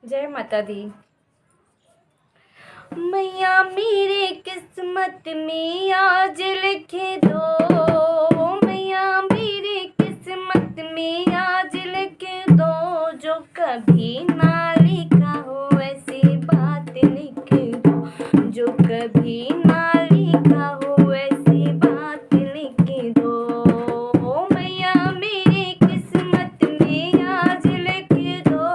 जय माता दी। मैया मेरे किस्मत में आज लिखे दो, मैया मेरे किस्मत में आज लिखे दो, जो कभी ना लिखा हो ऐसी बात लिख दो, जो कभी ना लिखा हो ऐसी बात लिख दो। मैया मेरे किस्मत में आज लिख दो,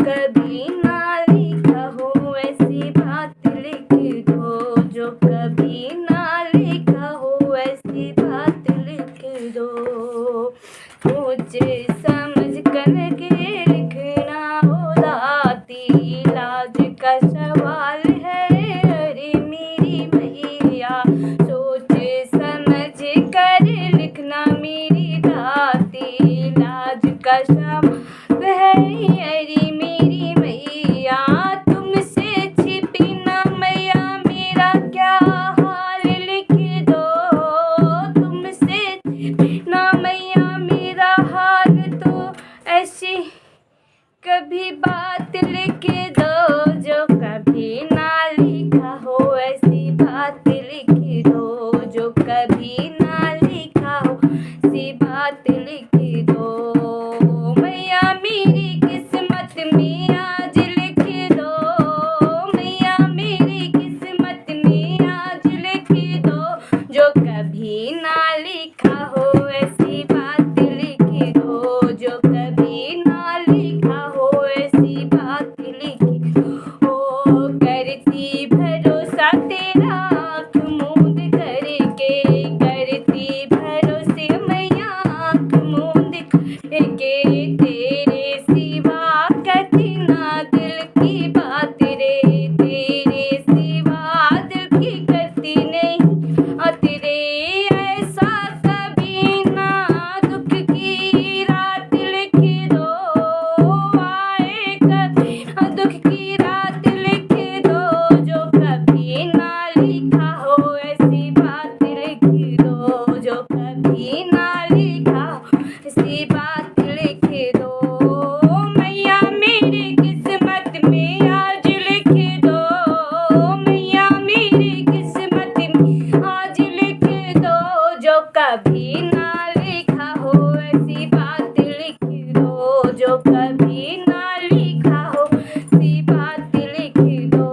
कभी ना लिखा हो ऐसी बात लिख दो, जो कभी ना लिखा हो ऐसी बात लिख दो। मुझे समझ कर के लिखना हो दाती, लाज का सवाल है अरे मेरी मैया, सोच समझ कर लिखना मेरी दाती, लाज का सवाल है अरे मेरी मैया, तुमसे छिपी ना मैया मेरा क्या हाल लिख दो, तुमसे छिपी ना मैया मेरा हाल, तो ऐसी कभी बात लिख दो, जो कभी ना लिखा हो ऐसी बात लिख दो, जो कभी ना लिखा हो ऐसी बात लिख दो। मैया मेरी किस्मत में आज लिख दो, मैया मेरी किस्मत में आज लिख दो, जो कभी ना लिखा हो ऐसी बात लिख दो, जो कभी ना लिखा हो ऐसी बात लिख दो। करती भरोसा तेरा आँख मूंद करके, करती भरोसे मैया आँख मूंद करके, तेरे सिवा कहती ना दिल की बात रे, तेरे सिवा दिल की करती नहीं बात रे, ऐसा कभी ना दुख की रात लिख दो, आए कभी ना दुख की रात लिख दो, जो कभी ना लिखा हो ऐसी बात लिख दो, जो कभी ना लिखा हो ऐसी बात लिख दो। मैया मेरी किस्मत में आज लिख दो, मैया मेरी किस्मत में आज लिख दो, जो कभी ना लिखा हो ऐसी बात लिख दो, जो कभी ना लिखा हो ऐसी बात लिख दो।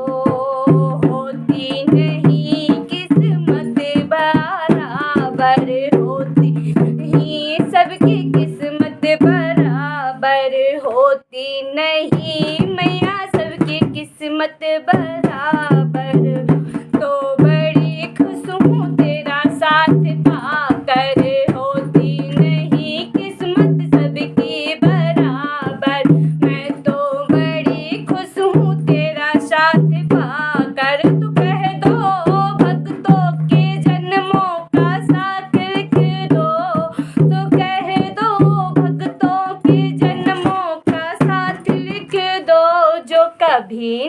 होती नहीं किस्मत बराबर, होती नहीं सबकी किस्मत बराबर, होती नहीं मैया सबकी किस्मत बराबर, तो बड़ी खुश हूँ तेरा साथ पाकर, होती नहीं किस्मत सबकी बराबर, मैं तो बड़ी खुश हूँ तेरा साथ पाकर, तू कह दो भक्तों के जन्मों का साथ लिख दो, तो कह दो भक्तों के जन्मों का साथ लिख दो, जो कभी